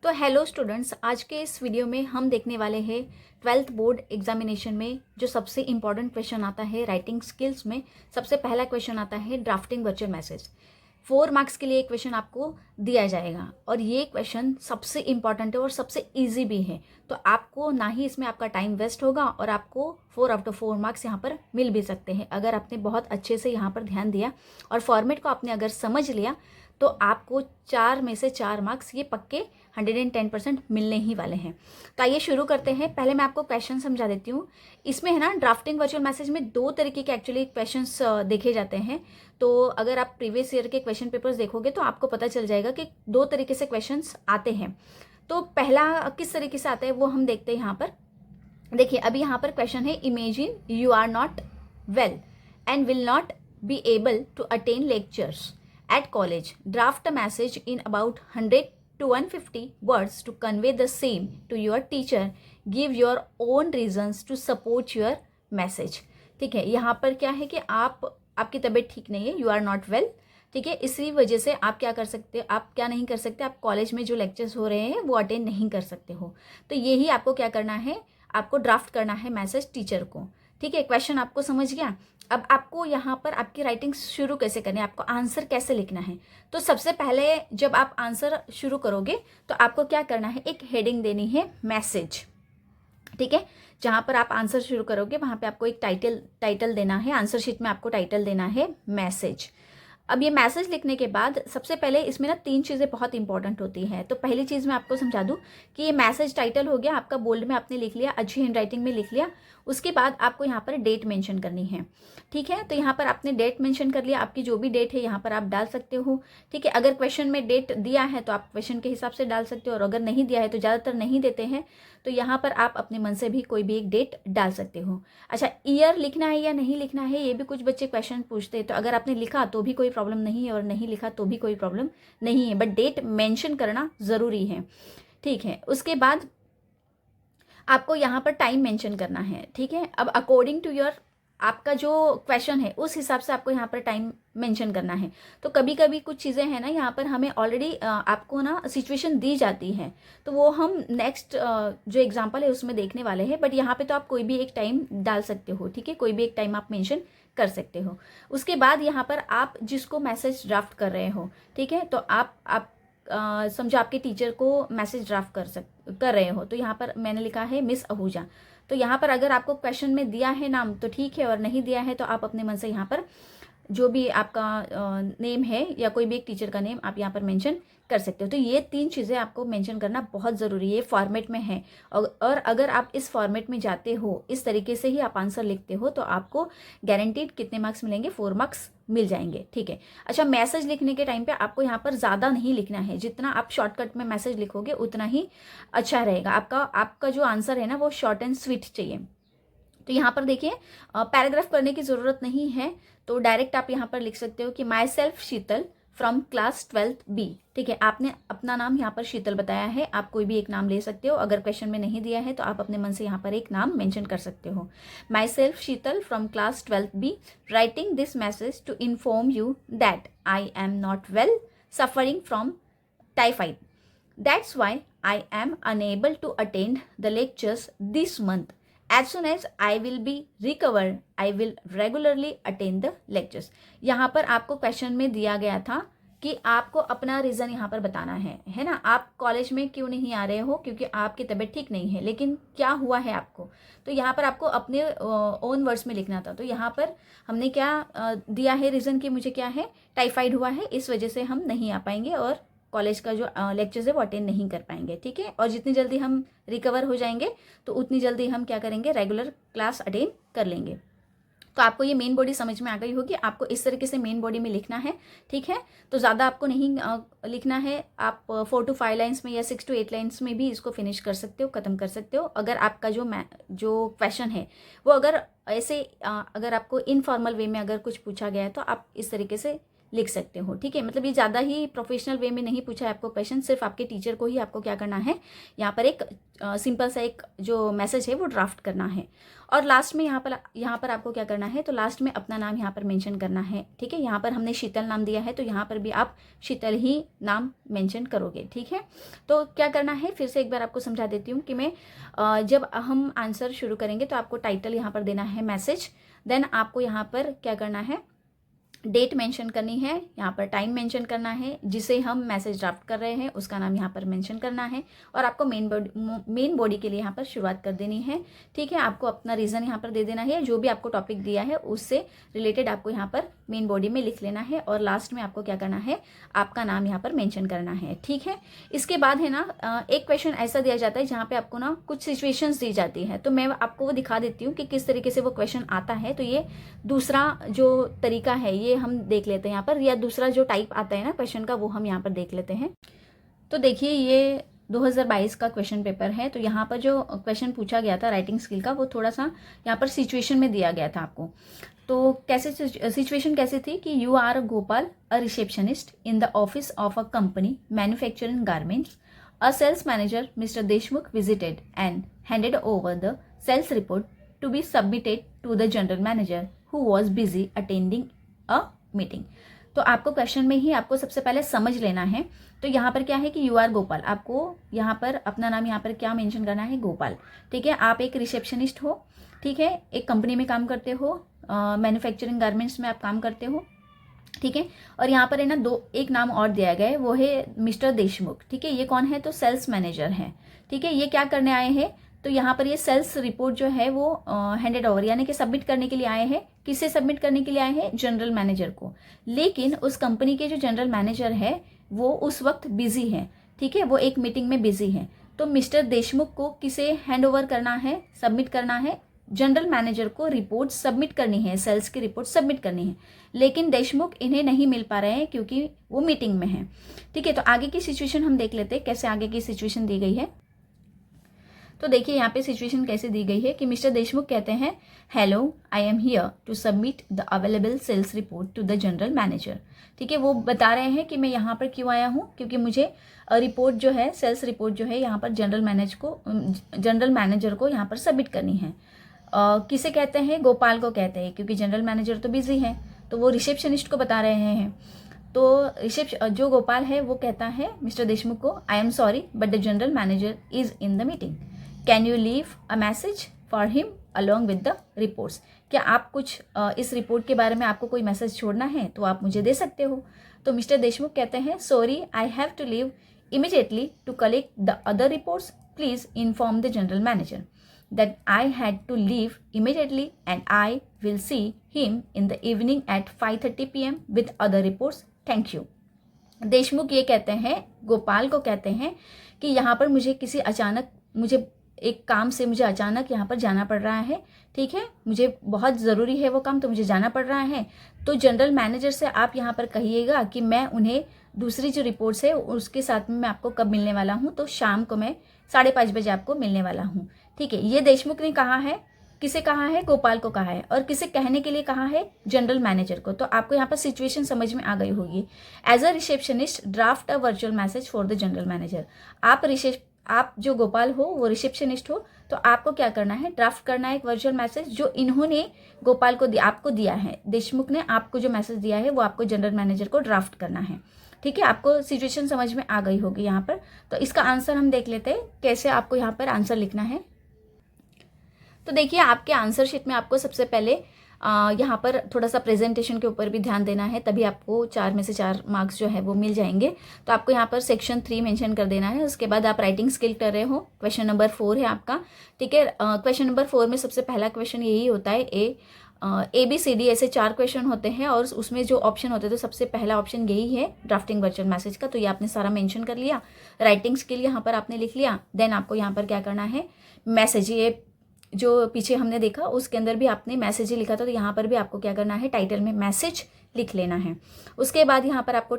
तो hello students, आज के इस वीडियो में हम देखने वाले हैं 12th बोर्ड एग्जामिनेशन में जो सबसे इम्पॉर्टेंट क्वेश्चन आता है राइटिंग स्किल्स में। सबसे पहला क्वेश्चन आता है ड्राफ्टिंग वर्चुअल मैसेज। 4 मार्क्स के लिए एक क्वेश्चन आपको दिया जाएगा और ये क्वेश्चन सबसे इम्पॉर्टेंट है और सबसे ईजी भी है। तो आपको ना ही इसमें आपका टाइम वेस्ट होगा और आपको 4 आउट ऑफ 4 मार्क्स यहाँ पर मिल भी सकते हैं अगर आपने बहुत अच्छे से यहाँ पर ध्यान दिया और फॉर्मेट को आपने अगर समझ लिया तो आपको 4 में से 4 मार्क्स ये पक्के 110% मिलने ही वाले हैं। तो आइए शुरू करते हैं। पहले मैं आपको क्वेश्चन समझा देती हूँ। इसमें है ना, ड्राफ्टिंग वर्चुअल मैसेज में 2 तरीके के एक्चुअली क्वेश्चंस देखे जाते हैं। तो अगर आप प्रीवियस ईयर के क्वेश्चन पेपर्स देखोगे तो आपको पता चल जाएगा कि 2 तरीके से क्वेश्चंस आते हैं। तो पहला किस तरीके से आता है वो हम देखते हैं यहाँ पर। देखिए, अभी यहाँ पर क्वेश्चन है, imagine you are not well and will not be able to attend lectures at college. Draft a message in about 100 to 150 words to convey the same to your teacher. Give your own reasons to support your message. ठीक है, यहाँ पर क्या है कि आपकी तबीयत ठीक नहीं है, यू आर नॉट वेल। ठीक है, इसी वजह से आप क्या कर सकते हो, आप क्या नहीं कर सकते, आप कॉलेज में जो लेक्चर्स हो रहे हैं वो अटेंड नहीं कर सकते हो। तो यही आपको क्या करना है, आपको ड्राफ्ट करना है मैसेज टीचर को। ठीक है, क्वेश्चन आपको समझ गया। अब आपको यहाँ पर आपकी राइटिंग शुरू कैसे करनी है, आपको आंसर कैसे लिखना है। तो सबसे पहले जब आप आंसर शुरू करोगे तो आपको क्या करना है, एक हेडिंग देनी है मैसेज। ठीक है, जहाँ पर आप आंसर शुरू करोगे वहाँ पे आपको एक टाइटल देना है। आंसर शीट में आपको टाइटल देना है मैसेज। अब ये मैसेज लिखने के बाद सबसे पहले इसमें ना 3 चीज़ें बहुत इंपॉर्टेंट होती हैं। तो पहली चीज़ मैं आपको समझा दूँ कि ये मैसेज टाइटल हो गया आपका, बोल्ड में आपने लिख लिया, अच्छी हैंडराइटिंग में लिख लिया। उसके बाद आपको यहाँ पर डेट मेंशन करनी है। ठीक है, तो यहाँ पर आपने डेट मेंशन कर लिया, आपकी जो भी डेट है यहाँ पर आप डाल सकते हो। ठीक है, अगर क्वेश्चन में डेट दिया है तो आप क्वेश्चन के हिसाब से डाल सकते हो और अगर नहीं दिया है तो ज़्यादातर नहीं देते हैं तो यहाँ पर आप अपने मन से भी कोई भी एक डेट डाल सकते हो। अच्छा, ईयर लिखना है या नहीं लिखना है ये भी कुछ बच्चे क्वेश्चन पूछते हैं। तो अगर आपने लिखा तो भी कोई प्रॉब्लम नहीं है और नहीं लिखा तो भी कोई प्रॉब्लम नहीं है, बट डेट मेंशन करना ज़रूरी है। ठीक है, उसके बाद आपको यहाँ पर टाइम मेंशन करना है। ठीक है, अब अकॉर्डिंग टू योर आपका जो क्वेश्चन है उस हिसाब से आपको यहाँ पर टाइम मेंशन करना है। तो कभी कभी कुछ चीज़ें हैं ना, यहाँ पर हमें ऑलरेडी आपको ना सिचुएशन दी जाती है तो वो हम नेक्स्ट जो एग्जांपल है उसमें देखने वाले हैं। बट यहाँ पे तो आप कोई भी एक टाइम डाल सकते हो। ठीक है, कोई भी एक टाइम आप मेंशन कर सकते हो। उसके बाद यहाँ पर आप जिसको मैसेज ड्राफ्ट कर रहे हो, ठीक है, तो आप समझो आपके टीचर को मैसेज ड्राफ्ट कर रहे हो। तो यहाँ पर मैंने लिखा है मिस आहूजा। तो यहाँ पर अगर आपको क्वेश्चन में दिया है नाम तो ठीक है और नहीं दिया है तो आप अपने मन से यहाँ पर जो भी आपका नेम है या कोई भी एक टीचर का नेम आप यहाँ पर मेंशन कर सकते हो। तो ये 3 चीज़ें आपको मेंशन करना बहुत ज़रूरी है, फॉर्मेट में है। और अगर आप इस फॉर्मेट में जाते हो, इस तरीके से ही आप आंसर लिखते हो तो आपको गारंटीड कितने मार्क्स मिलेंगे, 4 मार्क्स मिल जाएंगे। ठीक है, अच्छा, मैसेज लिखने के टाइम पे आपको यहाँ पर ज़्यादा नहीं लिखना है। जितना आप शॉर्टकट में मैसेज लिखोगे उतना ही अच्छा रहेगा। आपका जो आंसर है ना वो शॉर्ट एंड स्वीट चाहिए। तो यहाँ पर देखिए, पैराग्राफ करने की ज़रूरत नहीं है, तो डायरेक्ट आप यहाँ पर लिख सकते हो कि माई self Sheetal from class 12th B। ठीक है, आपने अपना नाम यहाँ पर शीतल बताया है, आप कोई भी एक नाम ले सकते हो। अगर क्वेश्चन में नहीं दिया है तो आप अपने मन से यहाँ पर एक नाम मेंशन कर सकते हो। My self Sheetal from class 12th B writing this message to inform you that I am not well, suffering from typhoid, that's why I am unable to attend the lectures this month. As soon as I will be recovered, I will regularly attend the lectures। यहाँ पर आपको question में दिया गया था कि आपको अपना रीज़न यहाँ पर बताना है ना। आप कॉलेज में क्यों नहीं आ रहे हो, क्योंकि आपकी तबीयत ठीक नहीं है, लेकिन क्या हुआ है आपको। तो यहाँ पर आपको अपने ओन वर्ड्स में लिखना था। तो यहाँ पर हमने क्या दिया है रीज़न कि मुझे क्या है, टाइफाइड हुआ है, इस वजह से हम नहीं आ पाएंगे और कॉलेज का जो लेक्चर्स है वो अटेंड नहीं कर पाएंगे। ठीक है, और जितनी जल्दी हम रिकवर हो जाएंगे तो उतनी जल्दी हम क्या करेंगे, रेगुलर क्लास अटेंड कर लेंगे। तो आपको ये मेन बॉडी समझ में आ गई होगी। आपको इस तरीके से मेन बॉडी में लिखना है। ठीक है, तो ज़्यादा आपको नहीं लिखना है। आप 4 to 5 लाइन्स में या 6 to 8 लाइन्स में भी इसको फिनिश कर सकते हो, ख़त्म कर सकते हो। अगर आपका जो क्वेश्चन है वो अगर ऐसे अगर आपको इनफॉर्मल वे में अगर कुछ पूछा गया है तो आप इस तरीके से लिख सकते हो। ठीक है, मतलब ये ज़्यादा ही प्रोफेशनल वे में नहीं पूछा है आपको क्वेश्चन, सिर्फ आपके टीचर को ही आपको क्या करना है, यहाँ पर एक सिंपल सा एक जो मैसेज है वो ड्राफ्ट करना है। और लास्ट में यहाँ पर आपको क्या करना है, तो लास्ट में अपना नाम यहाँ पर मेंशन करना है। ठीक है, यहाँ पर हमने शीतल नाम दिया है तो यहाँ पर भी आप शीतल ही नाम मेंशन करोगे। ठीक है, तो क्या करना है फिर से एक बार आपको समझा देती हूँ कि मैं जब हम आंसर शुरू करेंगे तो आपको टाइटल यहाँ पर देना है मैसेज, देन आपको यहाँ पर क्या करना है, डेट मेंशन करनी है, यहाँ पर टाइम मेंशन करना है, जिसे हम मैसेज ड्राफ्ट कर रहे हैं उसका नाम यहाँ पर मेंशन करना है, और आपको मेन बॉडी के लिए यहाँ पर शुरुआत कर देनी है। ठीक है, आपको अपना रीज़न यहाँ पर दे देना है, जो भी आपको टॉपिक दिया है उससे रिलेटेड आपको यहाँ पर मेन बॉडी में लिख लेना है, और लास्ट में आपको क्या करना है, आपका नाम यहाँ पर मेंशन करना है। ठीक है, इसके बाद है ना एक क्वेश्चन ऐसा दिया जाता है जहाँ पे आपको ना कुछ सिचुएशंस दी जाती है, तो मैं आपको वो दिखा देती हूँ कि किस तरीके से वो क्वेश्चन आता है। तो ये दूसरा जो तरीका है ये हम देख लेते हैं यहाँ पर, या दूसरा जो टाइप आता है ना क्वेश्चन का वो हम यहाँ पर देख लेते हैं। तो देखिए ये 2022 का क्वेश्चन पेपर है, तो यहाँ पर जो क्वेश्चन पूछा गया था राइटिंग स्किल का वो थोड़ा सा यहाँ पर सिचुएशन में दिया गया था आपको। तो कैसे सिचुएशन कैसे थी कि you are Gopal, a receptionist in the office of a company manufacturing garments, a sales manager mister Deshmukh visited and handed over the sales report to be submitted to the general manager who was busy attending a meeting. तो आपको question में ही आपको सबसे पहले समझ लेना है। तो यहाँ पर क्या है कि यू आर गोपाल, आपको यहाँ पर अपना नाम यहाँ पर क्या मेंशन करना है, गोपाल। ठीक है, आप एक रिसेप्शनिस्ट हो, ठीक है, एक कंपनी में काम करते हो, मैन्युफैक्चरिंग गारमेंट्स में आप काम करते हो। ठीक है, और यहाँ पर है ना एक नाम और दिया गया है, वो है मिस्टर देशमुख। ठीक है, ये कौन है, तो सेल्स मैनेजर हैं। ठीक है, ये क्या करने आए हैं, तो यहाँ पर ये सेल्स रिपोर्ट जो है वो हैंडेड ओवर यानी कि सबमिट करने के लिए आए हैं। किसे सबमिट करने के लिए आए हैं, जनरल मैनेजर को। लेकिन उस कंपनी के जो जनरल मैनेजर है वो उस वक्त बिजी है। ठीक है, वो एक मीटिंग में बिजी है। तो मिस्टर देशमुख को किसे हैंड ओवर करना है, सबमिट करना है, जनरल मैनेजर को रिपोर्ट सबमिट करनी है, सेल्स की रिपोर्ट सबमिट करनी है। लेकिन देशमुख इन्हें नहीं मिल पा रहे हैं क्योंकि वो मीटिंग में है। ठीक है, तो आगे की सिचुएशन हम देख लेते हैं, कैसे आगे की सिचुएशन दी गई है। तो देखिए यहाँ पे सिचुएशन कैसे दी गई है कि मिस्टर देशमुख कहते हैं, hello, I am here to submit the available sales report to the general manager. ठीक है, वो बता रहे हैं कि मैं यहाँ पर क्यों आया हूँ, क्योंकि मुझे रिपोर्ट जो है, सेल्स रिपोर्ट जो है यहाँ पर जनरल मैनेजर को यहाँ पर सबमिट करनी है। किसे कहते हैं, गोपाल को कहते हैं, क्योंकि जनरल मैनेजर तो बिजी है, तो वो रिसेप्शनिस्ट को बता रहे हैं। तो जो गोपाल है वो कहता है मिस्टर देशमुख को, I am sorry but the general manager is in the meeting, can you leave a message for him along with the reports. क्या आप कुछ इस रिपोर्ट के बारे में आपको कोई मैसेज छोड़ना है तो आप मुझे दे सकते हो। तो मिस्टर देशमुख कहते हैं, sorry I have to leave immediately to collect the other reports, please inform the general manager that I had to leave immediately and I will see him in the evening at 5:30 PM with other reports. Thank you. Deshmukh ये कहते हैं, गोपाल को कहते हैं कि यहाँ पर मुझे एक काम से मुझे अचानक यहाँ पर जाना पड़ रहा है। ठीक है, मुझे बहुत ज़रूरी है वो काम, तो मुझे जाना पड़ रहा है। तो जनरल मैनेजर से आप यहाँ पर कहिएगा कि मैं उन्हें दूसरी जो रिपोर्ट्स है उसके साथ में मैं आपको कब मिलने वाला हूँ, तो शाम को मैं 5:30 बजे आपको मिलने वाला हूँ। ठीक है, ये देशमुख ने कहा है, किसे कहा है, गोपाल को कहा है, और किसे कहने के लिए कहा है, जनरल मैनेजर को। तो आपको यहाँ पर सिचुएशन समझ में आ गई होगी। As a receptionist draft a virtual message for the general manager. आप जो गोपाल हो वो रिसेप्शनिस्ट हो, तो आपको क्या करना है, ड्राफ्ट करना है एक वर्चुअल मैसेज जो इन्होंने गोपाल को आपको दिया है। देशमुख ने आपको जो मैसेज दिया है वो आपको जनरल मैनेजर को ड्राफ्ट करना है। ठीक है, आपको सिचुएशन समझ में आ गई होगी यहाँ पर। तो इसका आंसर हम देख लेते हैं, कैसे आपको यहाँ पर आंसर लिखना है। तो देखिए आपके आंसर शीट में आपको सबसे पहले यहाँ पर थोड़ा सा प्रेजेंटेशन के ऊपर भी ध्यान देना है, तभी आपको 4 में से 4 मार्क्स जो है वो मिल जाएंगे। तो आपको यहाँ पर सेक्शन 3 मेंशन कर देना है। उसके बाद आप राइटिंग स्किल कर रहे हो, क्वेश्चन नंबर 4 है आपका। ठीक है, क्वेश्चन नंबर 4 में सबसे पहला क्वेश्चन यही होता है, ABCD ऐसे 4 क्वेश्चन होते हैं, और उसमें जो ऑप्शन होते हैं तो सबसे पहला ऑप्शन यही है ड्राफ्टिंग वर्चुअल मैसेज का। तो ये आपने सारा मेंशन कर लिया, राइटिंग स्किल यहाँ पर आपने लिख लिया। देन आपको यहाँ पर क्या करना है, मैसेज, ये जो पीछे हमने देखा उसके अंदर भी आपने मैसेज ही लिखा था, तो यहाँ पर भी आपको क्या करना है, टाइटल में मैसेज लिख लेना है। उसके बाद यहाँ पर आपको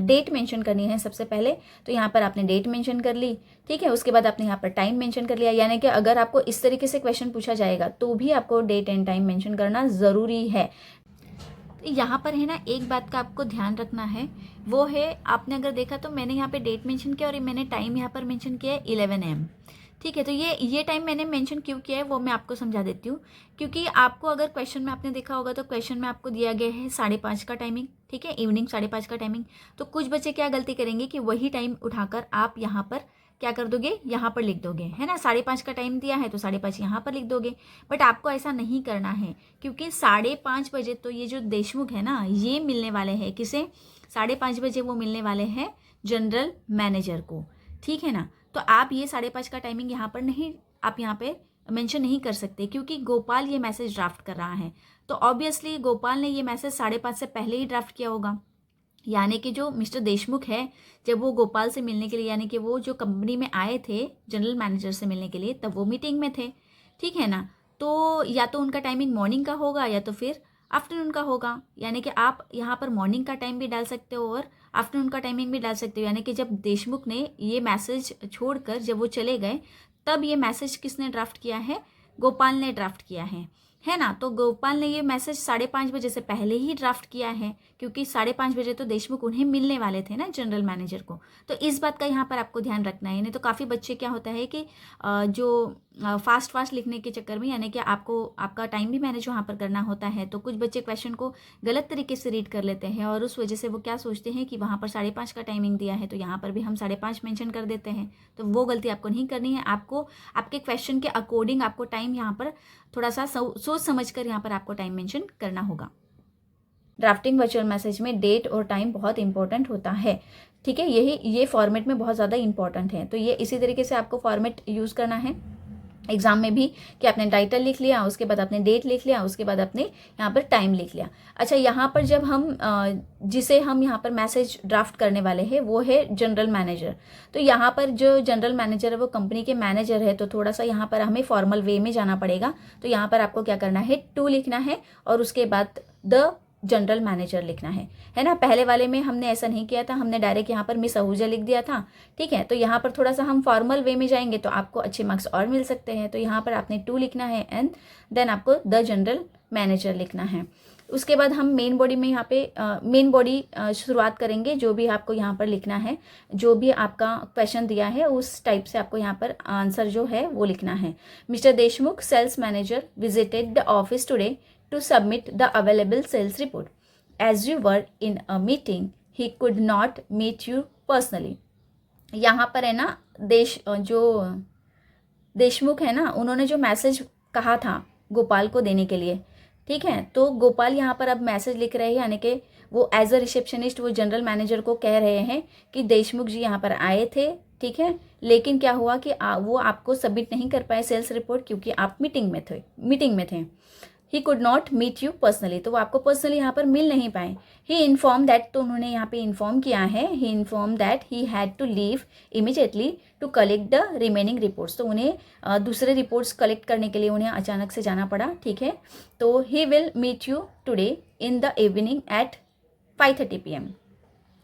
डेट मेंशन करनी है सबसे पहले, तो यहाँ पर आपने डेट मेंशन कर ली। ठीक है, उसके बाद आपने यहाँ पर टाइम मेंशन कर लिया, यानी कि अगर आपको इस तरीके से क्वेश्चन पूछा जाएगा तो भी आपको डेट एंड टाइम मेंशन करना ज़रूरी है। तो यहाँ पर है ना, एक बात का आपको ध्यान रखना है, वो है, आपने अगर देखा तो मैंने यहाँ पे डेट मेंशन किया और मैंने टाइम यहाँ पर मेंशन किया है 11 AM। ठीक है, तो ये टाइम मैंने मेंशन क्यों किया है वो मैं आपको समझा देती हूँ। क्योंकि आपको अगर क्वेश्चन में आपने देखा होगा तो क्वेश्चन में आपको दिया गया है 5:30 का टाइमिंग, ठीक है, इवनिंग 5:30 का टाइमिंग। तो कुछ बच्चे क्या गलती करेंगे कि वही टाइम उठाकर आप यहाँ पर क्या कर दोगे, यहाँ पर लिख दोगे, है ना। 5:30 का टाइम दिया है तो 5:30 यहाँ पर लिख दोगे। बट आपको ऐसा नहीं करना है, क्योंकि 5:30 बजे तो ये जो देशमुख है ना, ये मिलने वाले हैं किसे, 5:30 बजे वो मिलने वाले हैं जनरल मैनेजर को, ठीक है ना। तो आप ये 5:30 का टाइमिंग यहाँ पर नहीं, आप यहाँ पे मेंशन नहीं कर सकते, क्योंकि गोपाल ये मैसेज ड्राफ्ट कर रहा है। तो ऑब्वियसली गोपाल ने ये मैसेज 5:30 से पहले ही ड्राफ्ट किया होगा। यानी कि जो मिस्टर देशमुख है, जब वो गोपाल से मिलने के लिए, यानी कि वो जो कंपनी में आए थे जनरल मैनेजर से मिलने के लिए, तब वो मीटिंग में थे, ठीक है ना। तो या तो उनका टाइमिंग मॉर्निंग का होगा या तो फिर आफ्टरनून का होगा। यानी कि आप यहाँ पर मॉर्निंग का टाइम भी डाल सकते हो और आफ्टरनून का टाइमिंग भी डाल सकते हो। यानी कि जब देशमुख ने ये मैसेज छोड़कर जब वो चले गए, तब ये मैसेज किसने ड्राफ्ट किया है, गोपाल ने ड्राफ्ट किया है ना। तो गोपाल ने ये मैसेज 5:30 बजे से पहले ही ड्राफ्ट किया है, क्योंकि 5:30 बजे तो देशमुख उन्हें मिलने वाले थे ना जनरल मैनेजर को। तो इस बात का यहाँ पर आपको ध्यान रखना है। नहीं तो काफ़ी बच्चे क्या होता है कि जो फास्ट लिखने के चक्कर में, यानी कि आपको आपका टाइम भी मैनेज वहाँ पर करना होता है, तो कुछ बच्चे क्वेश्चन को गलत तरीके से रीड कर लेते हैं और उस वजह से वो क्या सोचते हैं कि वहाँ पर 5:30 का टाइमिंग दिया है तो यहाँ पर भी हम 5:30 मेंशन कर देते हैं। तो वो गलती आपको नहीं करनी है। आपको आपके क्वेश्चन के अकॉर्डिंग आपको टाइम यहाँ पर थोड़ा सा सोच समझ कर यहाँ पर आपको टाइम मेंशन करना होगा। ड्राफ्टिंग वर्चुअल मैसेज में डेट और टाइम बहुत इंपॉर्टेंट होता है, ठीक है। ये फॉर्मेट में बहुत ज़्यादा इंपॉर्टेंट है। तो ये इसी तरीके से आपको फॉर्मेट यूज़ करना है एग्जाम में भी, कि आपने टाइटल लिख लिया, उसके बाद आपने डेट लिख लिया, उसके बाद आपने यहाँ पर टाइम लिख लिया। अच्छा, यहाँ पर जब हम जिसे हम यहाँ पर मैसेज ड्राफ्ट करने वाले हैं वो है जनरल मैनेजर। तो यहाँ पर जो जनरल मैनेजर है वो कंपनी के मैनेजर है, तो थोड़ा सा यहाँ पर हमें फॉर्मल वे में जाना पड़ेगा। तो यहाँ पर आपको क्या करना है, टू लिखना है और उसके बाद द जनरल मैनेजर लिखना है ना। पहले वाले में हमने ऐसा नहीं किया था, हमने डायरेक्ट यहाँ पर मिस आहूजा लिख दिया था, ठीक है। तो यहाँ पर थोड़ा सा हम फॉर्मल वे में जाएंगे तो आपको अच्छे मार्क्स और मिल सकते हैं। तो यहाँ पर आपने टू लिखना है एंड देन आपको द जनरल मैनेजर लिखना है। उसके बाद हम मेन बॉडी में यहाँ पे मेन बॉडी शुरुआत करेंगे। जो भी आपको यहाँ पर लिखना है, जो भी आपका क्वेश्चन दिया है उस टाइप से आपको यहाँ पर आंसर जो है वो लिखना है। Mister Deshmukh sales manager visited the office today to submit the available sales report. As you were in a meeting, he could not meet you personally. यहाँ पर है ना, जो देशमुख है ना, उन्होंने जो मैसेज कहा था गोपाल को देने के लिए, ठीक है। तो गोपाल यहाँ पर अब मैसेज लिख रहे हैं, यानी कि वो एज अ रिसेप्शनिस्ट वो जनरल मैनेजर को कह रहे हैं कि देशमुख जी यहाँ पर आए थे, ठीक है, लेकिन क्या हुआ कि वो आपको सबमिट नहीं कर पाए सेल्स रिपोर्ट, क्योंकि आप मीटिंग में थे। He could not meet you personally, तो वो आपको पर्सनली यहाँ पर मिल नहीं पाए। ही इन्फॉर्म दैट, तो उन्होंने यहाँ पे इन्फॉर्म किया है, he inform that he had to leave immediately to collect the remaining reports. तो उन्हें दूसरे रिपोर्ट्स कलेक्ट करने के लिए उन्हें अचानक से जाना पड़ा, ठीक है। तो he will meet you today in the evening at 5:30 PM।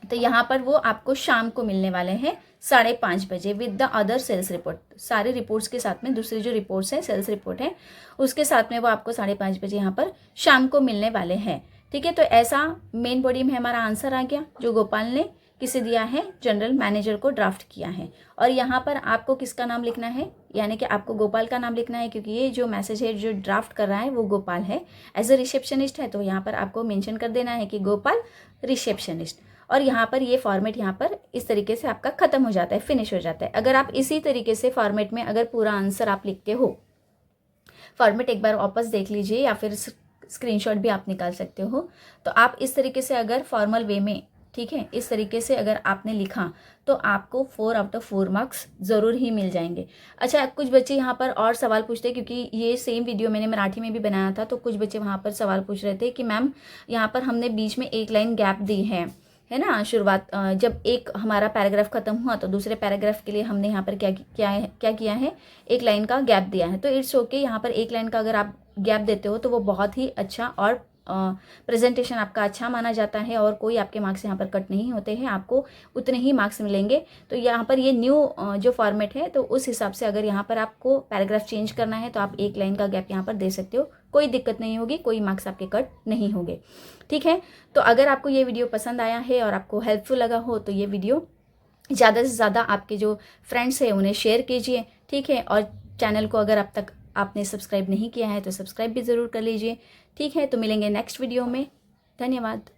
तो यहाँ पर वो आपको शाम को मिलने वाले हैं 5:30 बजे with the other sales report. सारे रिपोर्ट्स के साथ में दूसरी जो रिपोर्ट्स हैं, सेल्स रिपोर्ट है, उसके साथ में वो आपको 5:30 बजे यहाँ पर शाम को मिलने वाले हैं, ठीक है। तो ऐसा मेन बॉडी में हमारा आंसर आ गया, जो गोपाल ने किसे दिया है, जनरल मैनेजर को ड्राफ्ट किया है। और यहाँ पर आपको किसका नाम लिखना है, यानी कि आपको गोपाल का नाम लिखना है, क्योंकि ये जो मैसेज है जो ड्राफ्ट कर रहा है वो गोपाल है, एज अ रिसेप्शनिस्ट है। तो यहाँ पर आपको मेंशन कर देना है कि गोपाल रिसेप्शनिस्ट। और यहाँ पर ये फॉर्मेट यहाँ पर इस तरीके से आपका खत्म हो जाता है, फिनिश हो जाता है। अगर आप इसी तरीके से फॉर्मेट में अगर पूरा आंसर आप लिखते हो, फॉर्मेट एक बार वापस देख लीजिए या फिर स्क्रीनशॉट भी आप निकाल सकते हो। तो आप इस तरीके से अगर फॉर्मल वे में, ठीक है, इस तरीके से अगर आपने लिखा तो आपको 4 आउट ऑफ 4 मार्क्स ज़रूर ही मिल जाएंगे। अच्छा, कुछ बच्चे यहाँ पर और सवाल पूछते हैं, क्योंकि ये सेम वीडियो मैंने मराठी में भी बनाया था, तो कुछ बच्चे वहाँ पर सवाल पूछ रहे थे कि मैम यहाँ पर हमने बीच में एक लाइन गैप दी है ना, शुरुआत जब एक हमारा पैराग्राफ खत्म हुआ तो दूसरे पैराग्राफ के लिए हमने यहाँ पर क्या किया है, एक लाइन का गैप दिया है। तो इट्स ओके, यहाँ पर एक लाइन का अगर आप गैप देते हो तो वो बहुत ही अच्छा और प्रेजेंटेशन आपका अच्छा माना जाता है और कोई आपके मार्क्स यहाँ पर कट नहीं होते हैं, आपको उतने ही मार्क्स मिलेंगे। तो यहाँ पर ये न्यू जो फॉर्मेट है, तो उस हिसाब से अगर यहाँ पर आपको पैराग्राफ चेंज करना है तो आप एक लाइन का गैप यहाँ पर दे सकते हो, कोई दिक्कत नहीं होगी, कोई मार्क्स आपके कट नहीं होंगे। ठीक है, तो अगर आपको ये वीडियो पसंद आया है और आपको हेल्पफुल लगा हो तो ये वीडियो ज़्यादा से ज़्यादा आपके जो फ्रेंड्स हैं उन्हें शेयर कीजिए। ठीक है, और चैनल को अगर अब तक आपने सब्सक्राइब नहीं किया है तो सब्सक्राइब भी ज़रूर कर लीजिए। ठीक है, तो मिलेंगे नेक्स्ट वीडियो में। धन्यवाद।